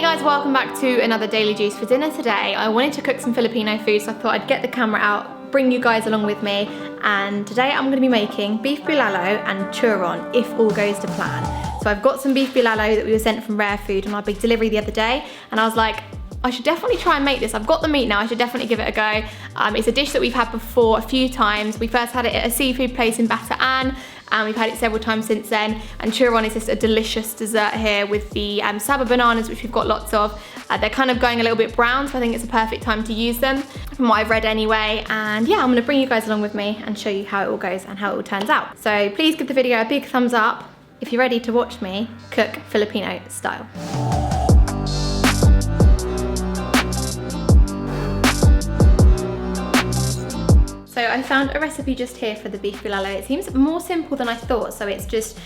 guys, welcome back to another Daily Juice. For dinner today, I wanted to cook some Filipino food, so I thought I'd get the camera out, bring you guys along with me, and today I'm going to be making beef bulalo and turon, if all goes to plan. So I've got some beef bulalo that we were sent from Rare Food on our big delivery the other day, and I was like, I should definitely try and make this. I've got the meat now, I should definitely give it a go. It's a dish that we've had before a few times. We first had it at a seafood place in Bataan, and we've had it several times since then. And turon is just a delicious dessert here with the saba bananas, which we've got lots of. They're kind of going a little bit brown, so I think it's a perfect time to use them, from what I've read anyway. And yeah, I'm gonna bring you guys along with me and show you how it all goes and how it all turns out. So please give the video a big thumbs up if you're ready to watch me cook Filipino style. So I found a recipe just here for the beef bulalo. It seems more simple than I thought. So it's just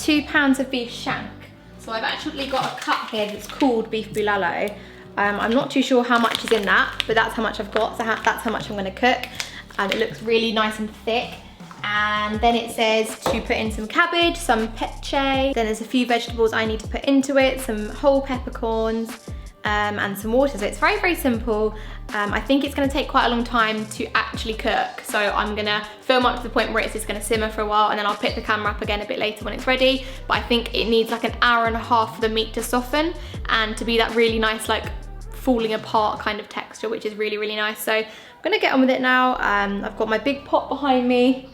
2 pounds of beef shank. So I've actually got a cut here that's called beef bulalo. I'm not too sure how much is in that, but that's how much I've got. So that's how much I'm gonna cook. It looks really nice and thick. And then it says to put in some cabbage, some peche. Then there's a few vegetables I need to put into it, some whole peppercorns, and some water. So it's very, very simple. I think it's gonna take quite a long time to actually cook. So I'm gonna film up to the point where it's just gonna simmer for a while, and then I'll pick the camera up again a bit later when it's ready. But I think it needs like an hour and a half for the meat to soften and to be that really nice, like falling apart kind of texture, which is really, really nice. So I'm gonna get on with it now. I've got my big pot behind me,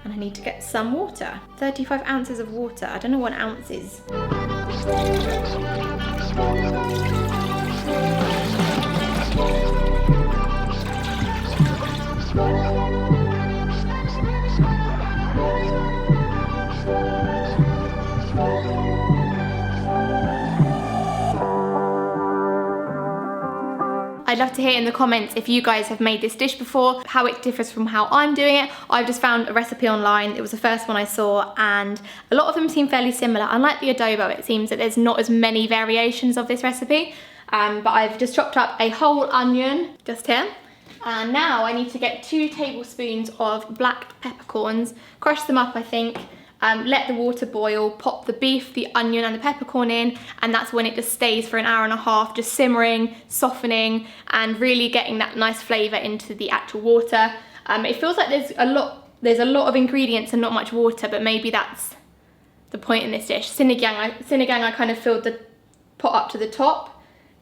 and I need to get some water. 35 ounces of water. I don't know what an ounce is. I'd love to hear in the comments if you guys have made this dish before, how it differs from how I'm doing it. I've just found a recipe online. It was the first one I saw, and a lot of them seem fairly similar. Unlike the adobo, it seems that there's not as many variations of this recipe. But I've just chopped up a whole onion just here. And now I need to get 2 tablespoons of black peppercorns, crush them up I think, let the water boil, pop the beef, the onion and the peppercorn in, and that's when it just stays for an hour and a half, just simmering, softening, and really getting that nice flavour into the actual water. It feels like there's a lot of ingredients and not much water, but maybe that's the point in this dish. Sinigang, I kind of filled the pot up to the top,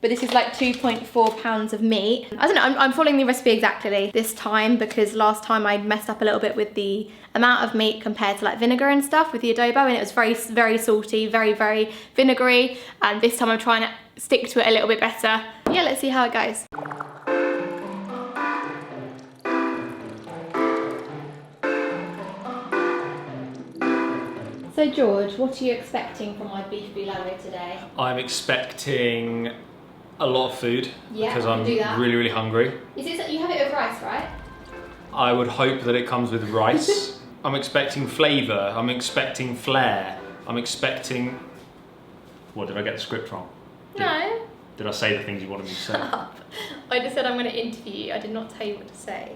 but this is like 2.4 pounds of meat. I don't know, I'm following the recipe exactly this time, because last time I messed up a little bit with the amount of meat compared to like vinegar and stuff with the adobo, and it was very, very salty, very, very vinegary. And this time I'm trying to stick to it a little bit better. Yeah, let's see how it goes. So George, what are you expecting from my beef bulalo today? I'm expecting a lot of food, because I'm really, really hungry. Is it, you have it with rice, right? I would hope that it comes with rice. I'm expecting flavour, I'm expecting flair, I'm expecting... What, did I get the script wrong? No. Did I say the things you wanted me to say? Shut up. I just said I'm going to interview you, I did not tell you what to say.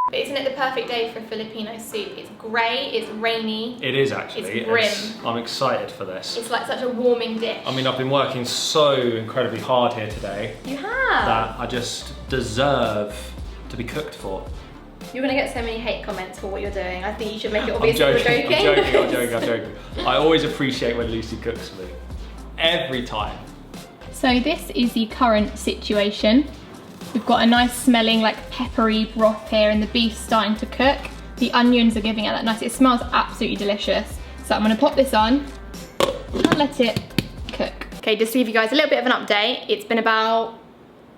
But isn't it the perfect day for a Filipino soup? It's grey, it's rainy. It is actually. It's grim. I'm excited for this. It's like such a warming dish. I mean, I've been working so incredibly hard here today. You have? That I just deserve to be cooked for. You're going to get so many hate comments for what you're doing. I think you should make it obvious that you're joking. I'm joking. I always appreciate when Lucy cooks for me. Every time. So this is the current situation. We've got a nice smelling like peppery broth here, and the beef's starting to cook. The onions are giving it that nice, it smells absolutely delicious. So I'm gonna pop this on and let it cook. Okay, just to give you guys a little bit of an update, it's been about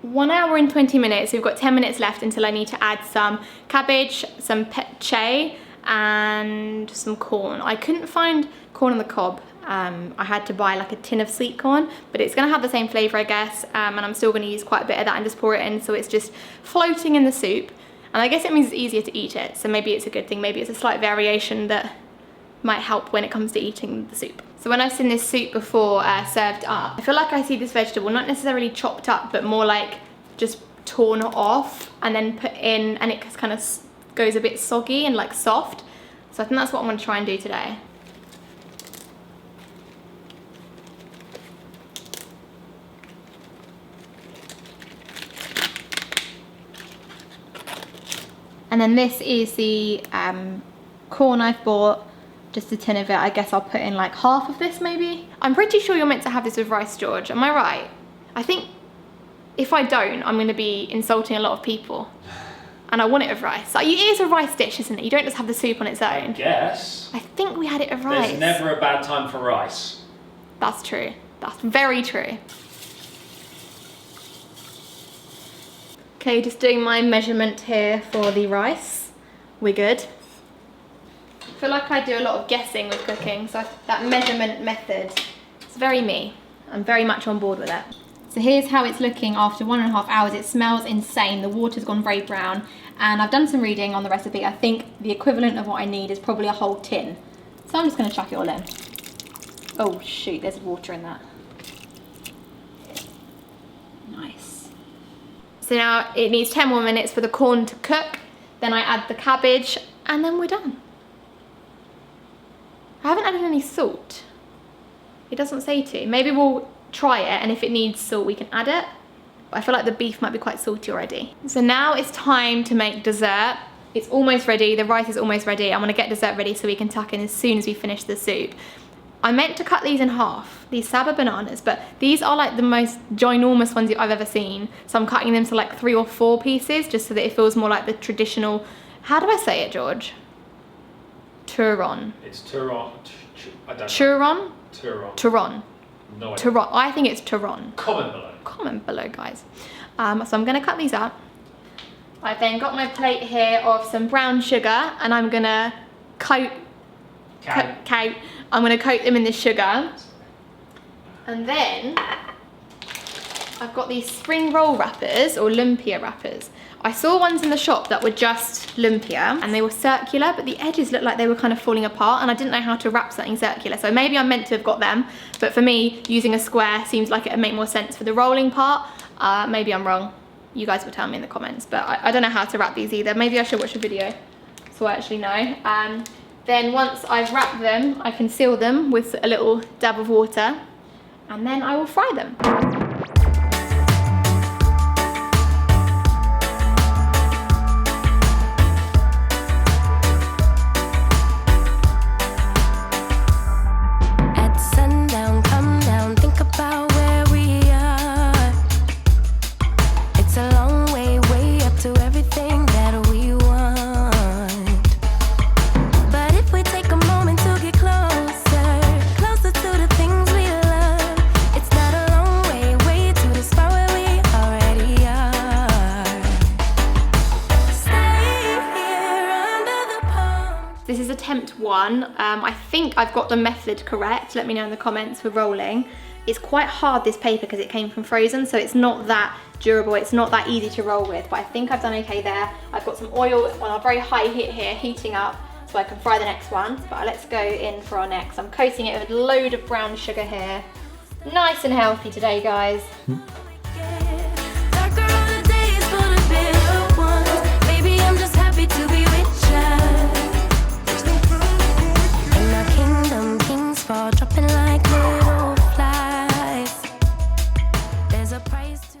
1 hour and 20 minutes. So we've got 10 minutes left until I need to add some cabbage, some peche, and some corn. I couldn't find corn on the cob. I had to buy like a tin of sweet corn, but it's gonna have the same flavor, I guess, and I'm still gonna use quite a bit of that and just pour it in, so it's just floating in the soup. And I guess it means it's easier to eat it, so maybe it's a good thing. Maybe it's a slight variation that might help when it comes to eating the soup. So when I've seen this soup before served up, I feel like I see this vegetable not necessarily chopped up, but more like just torn off and then put in, and it kind of goes a bit soggy and like soft. So I think that's what I'm gonna try and do today. And then this is the corn I've bought, just a tin of it. I guess I'll put in like half of this maybe. I'm pretty sure you're meant to have this with rice, George. Am I right? I think if I don't, I'm going to be insulting a lot of people. And I want it with rice. Like, it is a rice dish, isn't it? You don't just have the soup on its own. Yes. I think we had it with rice. There's never a bad time for rice. That's true. That's very true. Okay, just doing my measurement here for the rice. We're good. I feel like I do a lot of guessing with cooking, so that measurement method, it's very me. I'm very much on board with it. So here's how it's looking after 1.5 hours. It smells insane. The water's gone very brown. And I've done some reading on the recipe. I think the equivalent of what I need is probably a whole tin. So I'm just gonna chuck it all in. Oh shoot, there's water in that. Nice. So now it needs 10 more minutes for the corn to cook. Then I add the cabbage and then we're done. I haven't added any salt. It doesn't say to. Maybe we'll try it, and if it needs salt we can add it. But I feel like the beef might be quite salty already. So now it's time to make dessert. It's almost ready, the rice is almost ready. I'm gonna get dessert ready so we can tuck in as soon as we finish the soup. I meant to cut these in half, these Saba bananas, but these are like the most ginormous ones I've ever seen. So I'm cutting them to like 3 or 4 pieces just so that it feels more like the traditional, how do I say it, George? Turon. It's Turon. I don't know. Turon? Turon. Turon. No idea. Turon. I think it's Turon. Comment below. Comment below, guys. So I'm gonna cut these up. I've then got my plate here of some brown sugar, and I'm gonna coat I'm gonna coat them in the sugar. And then I've got these spring roll wrappers or lumpia wrappers. I saw ones in the shop that were just lumpia and they were circular, but the edges looked like they were kind of falling apart and I didn't know how to wrap something circular. So maybe I'm meant to have got them, but for me, using a square seems like it would make more sense for the rolling part. Maybe I'm wrong. You guys will tell me in the comments, but I don't know how to wrap these either. Maybe I should watch a video so I actually know. Then once I've wrapped them, I can seal them with a little dab of water and then I will fry them. This is attempt 1. I think I've got the method correct. Let me know in the comments for rolling. It's quite hard, this paper, because it came from frozen, so it's not that durable, it's not that easy to roll with, but I think I've done okay there. I've got some oil on a very high heat here, heating up, so I can fry the next one. But let's go in for our next. I'm coating it with a load of brown sugar here. Nice and healthy today, guys.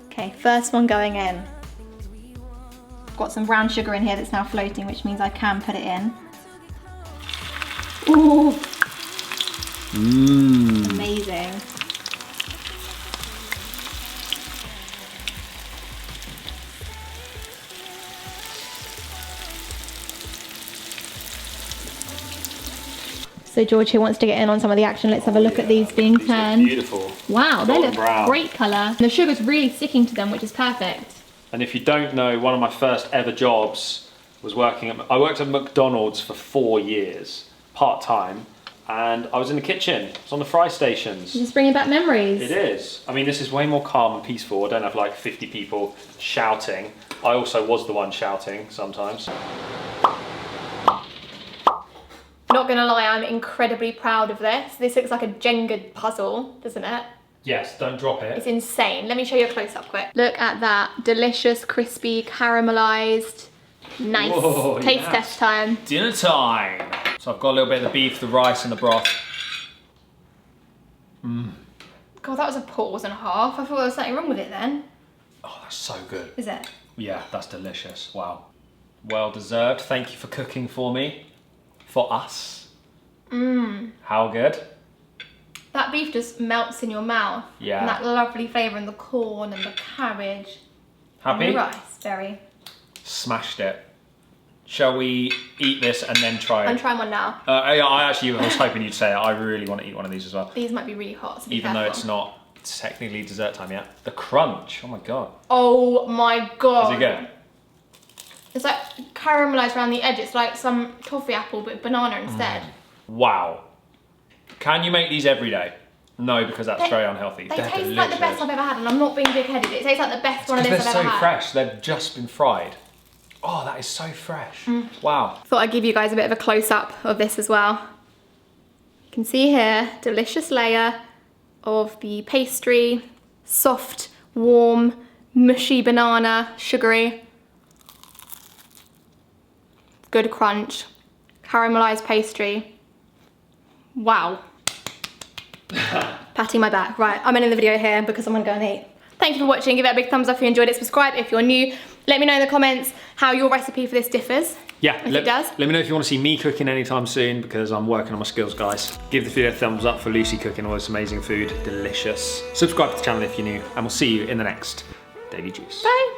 Okay, first one going in. Got some brown sugar in here that's now floating, which means I can put it in. Ooh! Amazing. So George here wants to get in on some of the action. Let's have a look at these being turned. Beautiful. Wow, they look brown. Great colour. The sugar's really sticking to them, which is perfect. And if you don't know, one of my first ever jobs was I worked at McDonald's for 4 years, part-time, and I was in the kitchen. I was on the fry stations. Just bringing back memories. It is. I mean, this is way more calm and peaceful. I don't have like 50 people shouting. I also was the one shouting sometimes. Not gonna lie, I'm incredibly proud of this. This looks like a Jenga puzzle, doesn't it? Yes, don't drop it. It's insane. Let me show you a close-up quick. Look at that. Delicious, crispy, caramelized. Nice. Whoa, Taste yes. test time. Dinner time. So I've got a little bit of the beef, the rice and the broth. God, that was a pause and a half. I thought there was something wrong with it then. Oh, that's so good. Is it? Yeah, that's delicious. Wow. Well deserved. Thank you for cooking for me. For us. Mmm. How good? That beef just melts in your mouth. Yeah. And that lovely flavour in the corn and the cabbage. Happy? And the rice, very. Smashed it. Shall we eat this and then try it? I'm trying one now. I actually was hoping you'd say it. I really want to eat one of these as well. These might be really hot. So even though it's not technically dessert time yet. The crunch, oh my god. Oh my god. Is it good? It's like caramelised around the edge. It's like some toffee apple but banana instead. Wow. Can you make these every day? No, because that's very unhealthy. They They're taste delicious. like the best I've ever had, and I'm not being big-headed. It tastes like the best one of this I've ever had. They're so fresh. They've just been fried. Oh, that is so fresh. Wow. Thought I'd give you guys a bit of a close-up of this as well. You can see here, delicious layer of the pastry, soft, warm, mushy banana, sugary. Good crunch, caramelised pastry. Wow. Patting my back. Right, I'm ending the video here because I'm gonna go and eat. Thank you for watching. Give it a big thumbs up if you enjoyed it. Subscribe if you're new. Let me know in the comments how your recipe for this differs. Yeah, if it does. Let me know if you want to see me cooking anytime soon because I'm working on my skills, guys. Give the video a thumbs up for Lucy cooking all this amazing food. Delicious. Subscribe to the channel if you're new, and we'll see you in the next Daily Juice. Bye.